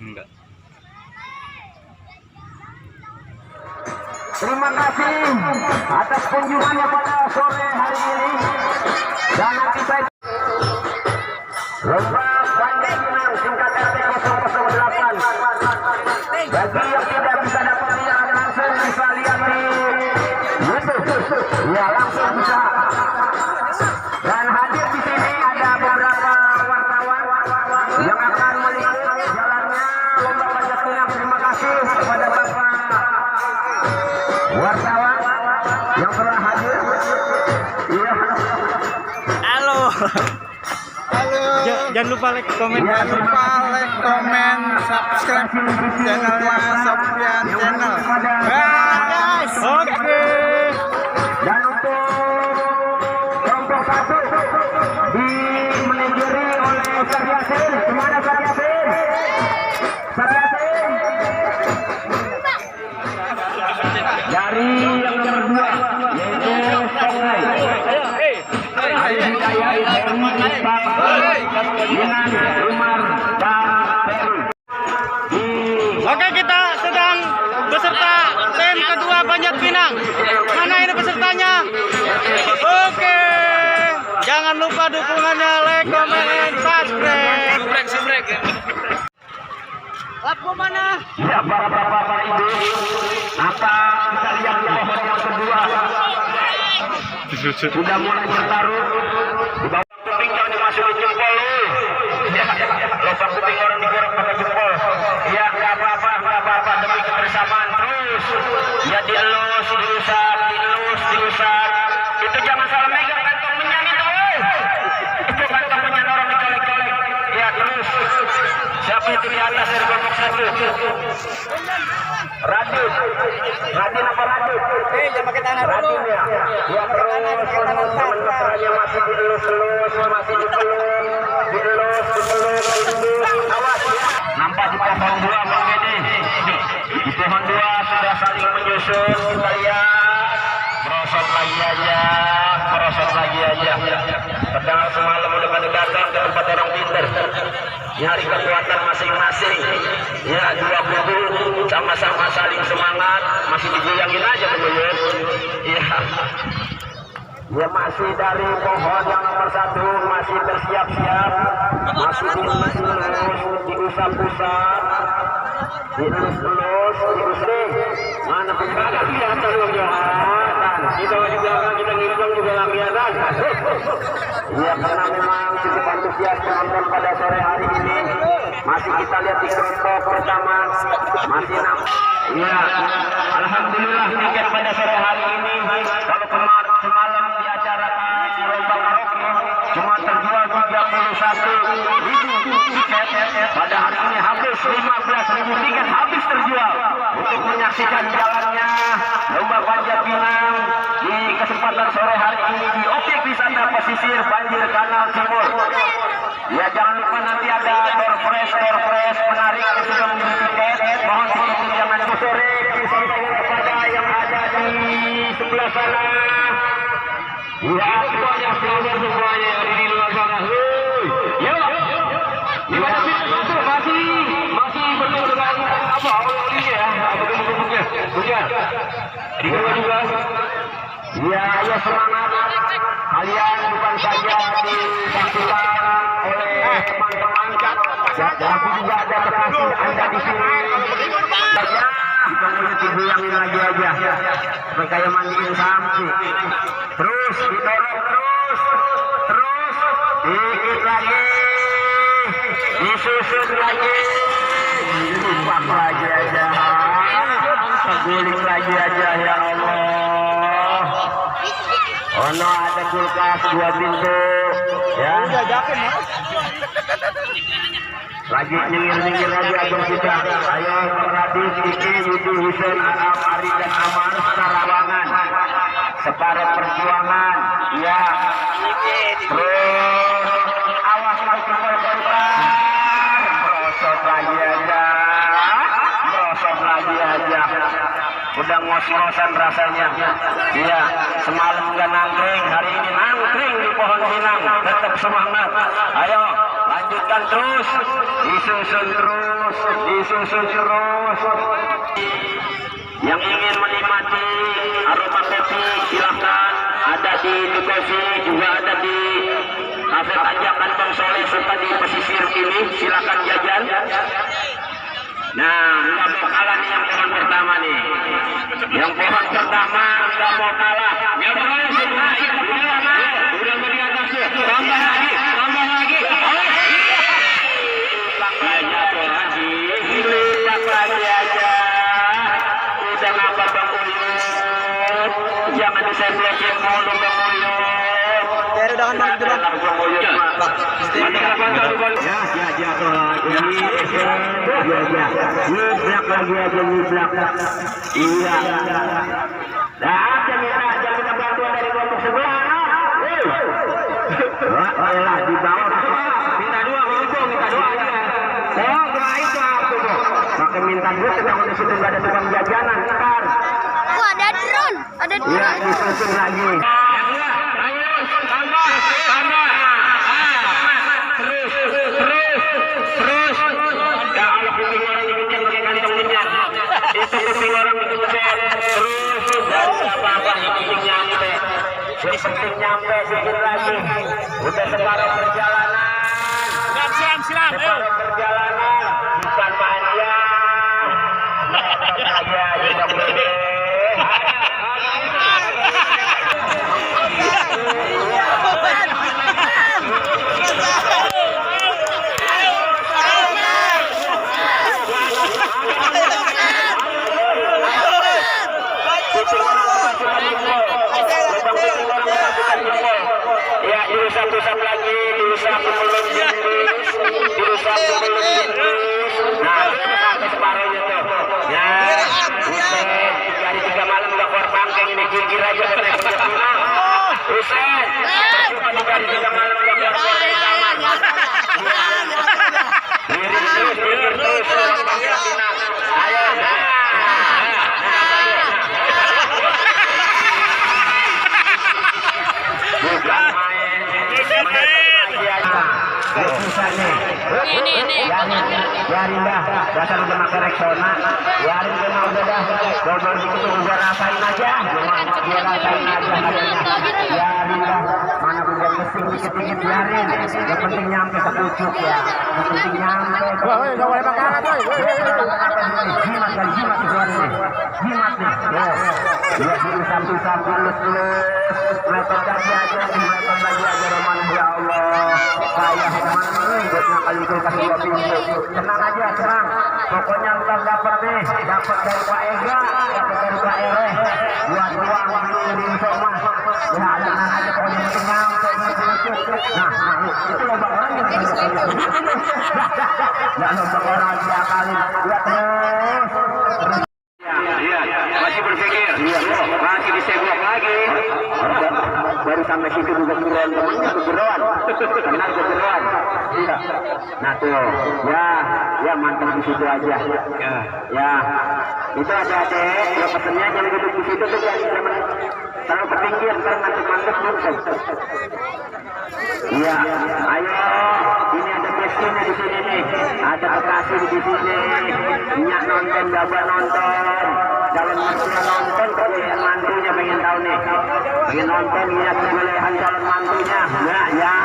Enggak. Terima kasih atas kunjungannya pada sore hari ini. Dan nanti saya lomba panjat pinang singkat RT 008. Bagi yang tidak bisa dapat lihat langsung bisa lihat di YouTube. Ya langsung bisa. Dan hadir di sini ada beberapa wartawan yang akan melihat jalannya lomba panjat pinang. Terima kasih kepada Bapak wartawan yang telah hadir. Iya. Halo. Halo. Jangan lupa like, komen. Jangan lupa like, komen, subscribe channelnya Sofyan Channel. Guys. Oke. Dan untuk kelompok satu dimanajeri oleh Ustaz Yasin. Kemana Ustaz Yasin? Ustaz Yasin. Dari yang nomor 2 yaitu Sungai. Oke, kita sedang beserta tim kedua panjat pinang. Mana ini pesertanya? Oke. Jangan lupa dukungannya, like, komen, and subscribe. Subrek. Lagu mana? Ya, bapak-bapak ibu, apa kita lihat di pohon yang kedua sudah mulai bertaruh. Di bawah kuping jangan dimasukin jempol lu. Ya, lubang kuping orang digoreng pakai jempol. Ya, nggak apa-apa demi kebersamaan terus. Ya, dielus, diusap. Itu jangan salah megang kantong menyan itu. Itu kantong menyan orang dicolek-colek. Ya, terus. Siapa itu di atas dari kelompok satu? Radit apa Radit? Jangan pakai tangan dulu. Radit ya. Ya terus teman-temannya masih dielus-elus, masih dielus. Awas ya. Nampak di pohon 2 Bang Bedi. Di pohon 2 sudah saling menyusun. Kita lihat. Merosot lagi aja. Padahal semalam udah pada datang ke tempat orang pintar. Nyari kekuatan masing-masing. Ya, dua kubu sama-sama saling semangat. Masih digoyangin aja teman-teman. Ya. Ya, masih dari pohon yang nomor 1 masih bersiap-siap. Masih diusap-usap. Dielus. Mana pun kagak kelihatan loh ya. Kita juga kita ngitung juga nggak kelihatan. Ya, karena memang cukup antusias penonton pada sore hari ini. Masih kita lihat di kelompok pertama masih 6. Ya, alhamdulillah tiket pada sore hari ini. Kalau kemarin semalam di acara lomba karaoke cuma terjual 31.000 tiket. Pada hari ini habis 15.000 tiket habis terjual untuk menyaksikan jalannya lomba panjat pinang di kesempatan sore hari ini di objek wisata pesisir Banjir Kanal Timur. Ya, jangan lupa nanti ada door fresh menarik yang sudah membeli tiket. Mohon untuk jangan sore disampaikan kepada yang ada di sebelah sana. Ya, semuanya yang di luar sana. Ya, gimana sih? Masih betul dengan apa ini ya? Bukan. Di kedua juga. Ya, ayo semangat. Kalian bukan saja disaksikan oleh teman-teman, tapi juga ada terkasih Anda di sini. Ya, kita mulai digoyangin lagi aja. Sampai kayak mandiin sapi. Terus didorong terus. Dikit lagi. Disusun lagi. Dipak lagi aja. Guling lagi aja, ya Allah. Oh no, ada kulkas 2 pintu. Ya. Lagi nyengir lagi abang kita. Ayo Radit, Kiki, Yudi, Husen, Adam, Ari dan Amar Sarawangan. Separuh perjuangan. Ya. Terus awas mau kembali. Merosot lagi aja. Udah ngos-ngosan rasanya. Iya, semalam nggak nangkring, hari ini nangkring di pohon pinang. Tetap semangat. Ayo, lanjutkan terus, disusun terus. Yang ingin menikmati aroma kopi silahkan, ada di Dukosi, juga ada di Kafe Tanjakan Bang Soleh serta di pesisir ini, silakan jajan. Nah, nggak mau kalah nih yang pohon pertama nih. Yang pohon pertama nggak mau kalah. Yang pertama udah di atas tuh. Tambah lagi. Lipat lagi aja. Udah ngapa Bang Uyut? Jangan disemblekin mulu Bang Uyut. Ya udah kan Bang, Bang Uyut. Nyiblak lagi aja, nyiblak. Iya. Nah, aja minta bantuan dari kelompok sebelah. Wah, di bawah. Minta doa aja. Oh, doa itu aku tuh. Pakai minta duit, kalau di situ nggak ada tukang jajanan, ntar. Oh, ada drone. Iya, disusun lagi. Tambah. Terus. Ya Allah, kuping orang dikenceng pakai kantong minyak. Itu kuping orang dikenceng. Terus. Dari apa-apa yang penting nyampe. Yang penting nyampe sedikit lagi. Udah sekarang perjalanan. Silam. Sekarang perjalanan. Bukan manja. Ya, tidak boleh. Ya, diusap lagi, diusap sebelum jenis. Nah, sampai separuhnya tuh. Ya, Husen, 3 malam nggak keluar pangkeng ini, kira aja naik ke final. Husen, cuma 3 malam nggak keluar pangkeng. Lirik terus, ayo. Bukan main ini biarin dah, dasar udah pakai Rexona, biarin dia mau udah dah, double dikit udah rasain aja, dia rasain aja katanya, biarin dah, mana udah kesing dikit-dikit biarin, yang penting nyampe ke pucuk ya, yang penting nyampe. Wah, nggak boleh makanan tuh, jimat nih, ya diusap lulus, lepet lagi aja, Roman ya Allah, saya kemana buat ngakalin kulkas 2 pintu, tenang aja, tenang, pokoknya ntar dapat dari Pak Ega, dapat dari Pak Ere, buat uang beli somah, ya tenang aja, pokoknya penting nyampe, nah, itu lomba orang yang nggak lomba orang diakalin, ya terus. Iya, masih berpikir, masih disebut lagi. Baru sampai situ juga geroan temannya, kenal geroan. Nah tuh, ya mantap di situ aja. Ya, itu ada ya pesennya jangan duduk di situ tuh, jangan terlalu ketinggian, ntar ngantuk nonton. Iya, ayo, ini ada besarnya di sini nih, ada Bekasi di sini, minyak nonton, Gabah nonton, calon mertua nonton, kebolehan mantunya pengen tahu nih, pengen nonton minyak kebolehan calon mantunya, ya,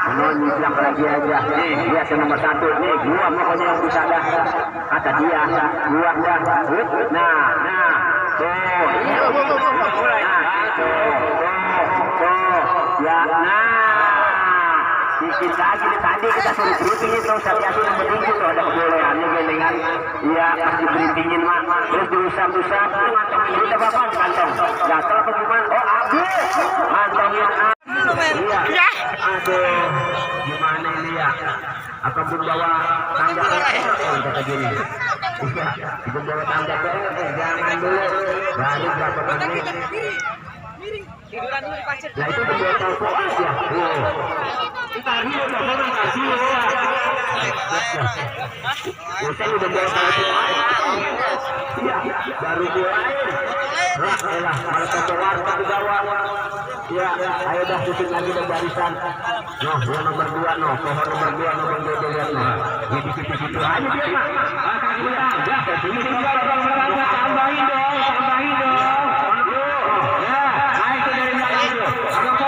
menonjak lagi aja, nih dia nomor 1, nih gua pokoknya yang bisa dah, kata dia, gua dah, nah, tuh, ya, dikit lagi nih, tadi kita suruh briefing itu, Satyasi yang penting tuh ada kebolehannya gelengan, iya pas di briefingin mak, terus diusap-usap, ngantongin duit apa kantong, gatel apa gimana? Oh habis, ngantongin iya, aduh, gimana ini ya? Apa belum bawa tangga kata gini? Iya, belum bawa tangga jangan dulu, baru berapa menit. Nah itu dibawa telepon aja. Kita hidup orang kasih. Usai udah mulai iya, baru mulai. Lah, malah keluar ke gawang. Ya, ayo dah susun lagi dari barisan. Noh, yang nomor 2 noh, pohon nomor 2 nomor 2 lihat noh. Di situ-situ aja dia mah. Ya, ke sini tambahin dong, tambahin dong. Ya, naik ke dari belakang dulu.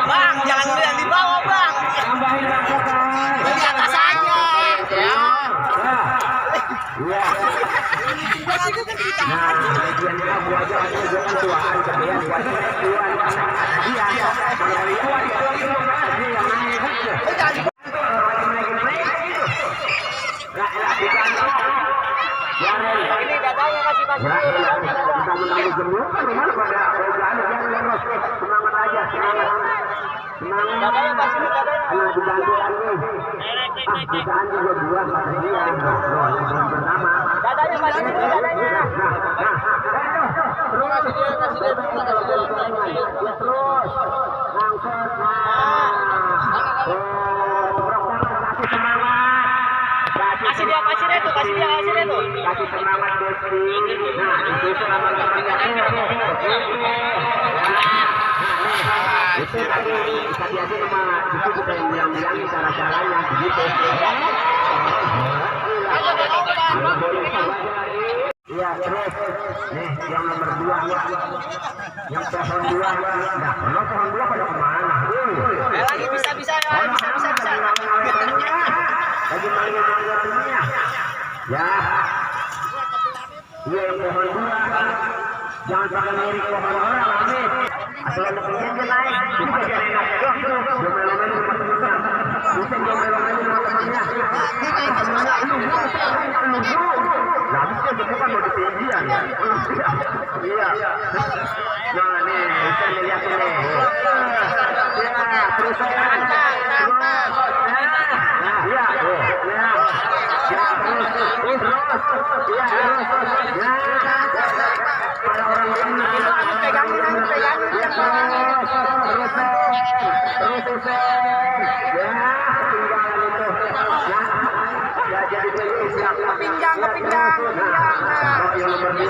Bang, jangan lihat di bawah, Bang. Tambahin rasakan. Di atas aja. Ya. Iya. Nah, bagian kamu aja jangan tuaan kalian buat tuan. Iya. Ini dadanya kasih pasir. Kita menanggung semua rumah pada semangat aja, semangat. Semangat. Dadanya pasir, dadanya. Ayo dibantu lagi. Bisaan juga buat dia. Yang pertama. Dadanya pasir, dadanya. Terus kasih dia terus langsung kasih semangat. Kasih dia pasirnya tuh, kasih dia pasirnya tuh. Kasih semangat Desi. Nah, itu sama temannya itu tadi aja sama itu kita yang bilang cara-caranya begitu. Iya, terus nih yang nomor 2 yang pohon 2 nah kalau pohon 2 pada kemana? Lagi bisa lagi main-mainnya ya iya yang pohon 2 jangan pakai mirip pohon orang amin asal ada pengen naik itu aja enak jomelomen sama temennya bisa jomelomen sama temennya nah bisa bukan mau ditinggian iya nah nih bisa lihat ini ya terus saya iya tuh ya terus ya para orang pegangin terus ya tinggalan itu ya jadi kepinjang yang nomor 2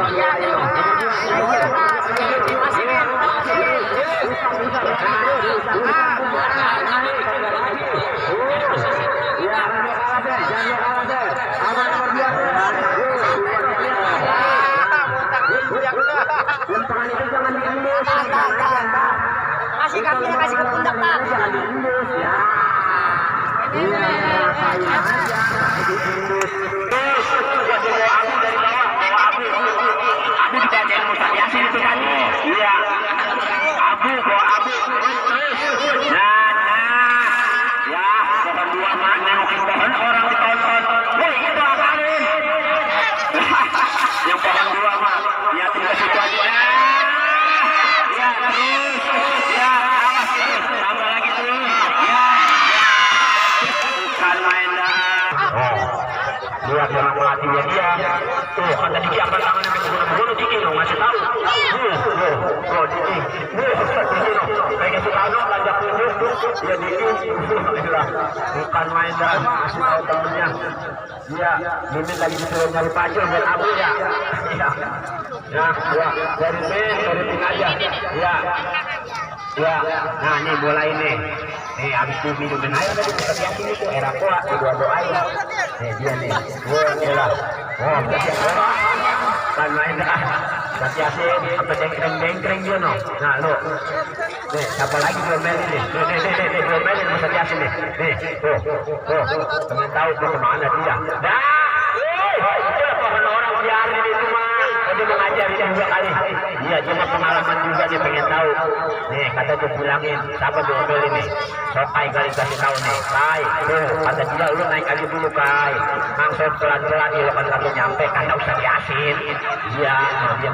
kasih kakinya kasih ke pundak, Pak. jangan diendus ya. Abu dibacain Ustaz Yasin itu kan. Iya. Abu bawa Abu. Nah. Ya, pohon 2 mah nengokin pohon orang ditonton. Woi, itu apaan? Yang pohon 2 mah ya tinggal situ aja. Ya, terus. Ya, awas terus. Tambah lagi terus. Ya. Bukan main dah. Lihat orang pelatihnya dia. Tuh, kan tadi dia angkat tangannya ke bunuh Diki dong, ngasih tahu. Diki. Kayak kasih tahu, tajak tunjuk. Ya Diki. Bukan main dah, ngasih tahu temennya. Dia, Mimin lagi disuruh nyari pacul buat Abu ya. Iya. Ya, dari tin aja. Ya, nah ini bola ini. Nih, habis itu minumin air tadi kita yakin itu era pola doain. Nih dia nih. Bola. Kan main dah. Tapi asyik apa dengkreng dia no. Nah, lo. Nih, siapa lagi diomelin nih? Nih, diomelin Mas Yasin nih. Nih, tuh. Pengen tahu tuh kemana dia. Dah. Orang biarin itu mah. Dia mengajar dia 2 kali. Iya, dia pengalaman juga dia pengen tahu. Nih, kata dia bilangin, siapa diomelin nih? Sokai kali kasih tahu nih. Kai, tuh, kata dia lu naik aja dulu Kai. Langsung pelan-pelan dia kan kata nyampe kata Ustaz Yasin. Iya, dia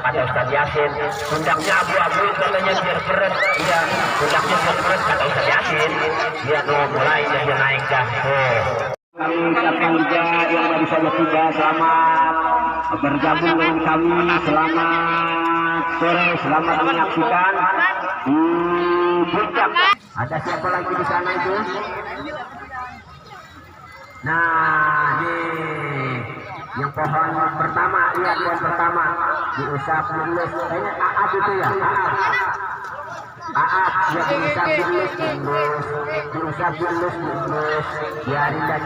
kata Ustaz Yasin. Pundaknya abu-abu katanya biar keren. Iya, pundaknya biar keren kata Ustaz Yasin. Dia tuh mulai dia naik dah. Tuh. Kami ucapkan juga yang baru saja tiba selamat bergabung dengan kami, selamat sore, selamat menyaksikan di puncak. Ada siapa lagi di sana itu? Nah, nih yang pohon pertama, lihat pohon pertama diusap lulus. Kayaknya Aap itu ya. Aap yang diusap lulus, diusap lulus. Biarin dan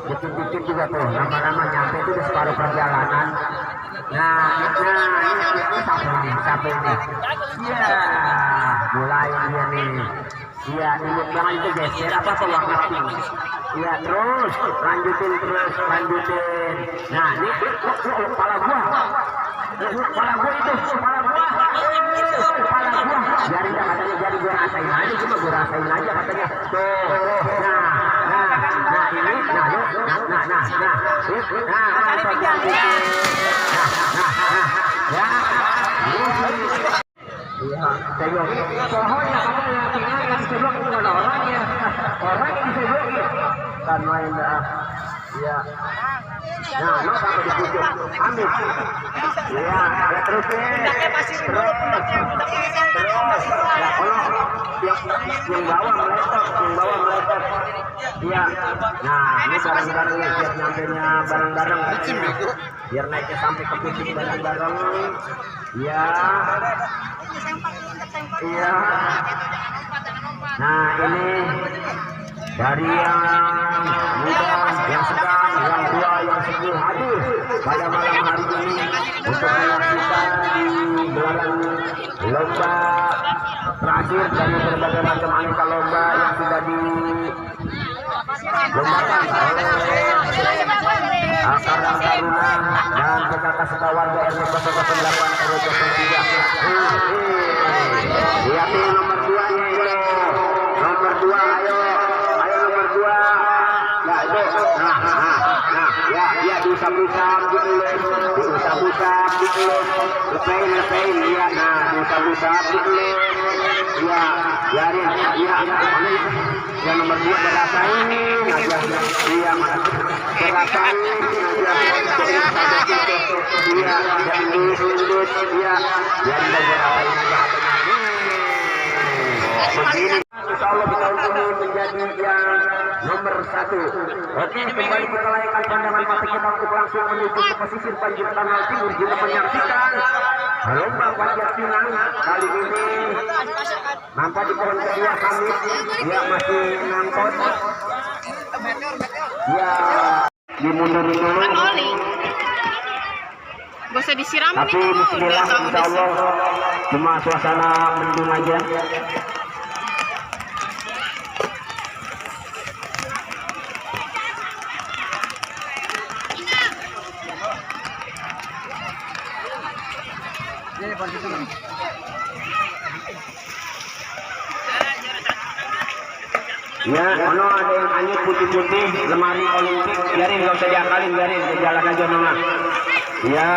dikit-dikit juga tuh. Lama-lama nyampe itu di separuh perjalanan. Nah, ini sampai nih. Iya, mulai dia nih. Iya, ini jangan itu geser apa warna pink. Iya, terus lanjutin. Nah, ini kepala gua itu. Biarin dah katanya, jadi gua rasain aja, cuma gua rasain aja katanya. Tuh, nah ini, iya, tengok pohonnya apa yang tinggal yang diseblok itu ada orangnya, orang yang diseblok kan main dah, iya. Nah, lo sampai di pucuk, ambil, iya, ya terusin, terus, ya kalau yang bawah meletot, iya. Nah, ini bareng-bareng ya, biar nyampenya bareng-bareng, biar naiknya sampai ke pucuk bareng-bareng, iya. Iya. Nah, ini dari yang muda, yang sedang, yang tua, yang sepuh hadir pada malam hari ini untuk menyaksikan gelaran lomba terakhir dari berbagai macam aneka lomba yang sudah dilombakan oleh Karang Taruna dan PKK Serta Warga RW 008 RW 03. Lihat nih nomor 2 nya itu. Nomor 2, ayo nomor 2. Nah, itu. Nah, ya diusap-usap dielus. Lepein, iya. Nah, diusap-usap dielus. Iya, biarin. Iya, yang nomor 2 berasain aja. Iya, berasain aja. Iya, dan lulus. Iya, biarin berasain aja. Begini, insya Allah di tahun ini menjadi yang nomor 1. Oke, kembali kita layakkan pandangan mata kita untuk langsung menuju ke pesisir Banjir Kanal Timur juga menyaksikan lomba panjat pinang. Kali ini nampak di pohon kedua kami, ya masih nangkot. Ya, dimundurin dulu. Gak usah disiram Tapi bismillah, insya Allah cuma suasana mendung aja. Ya, ono ada yang anyut putih-putih lemari Olimpik, biarin, gak usah diakalin, biarin jalan aja nona. Ya.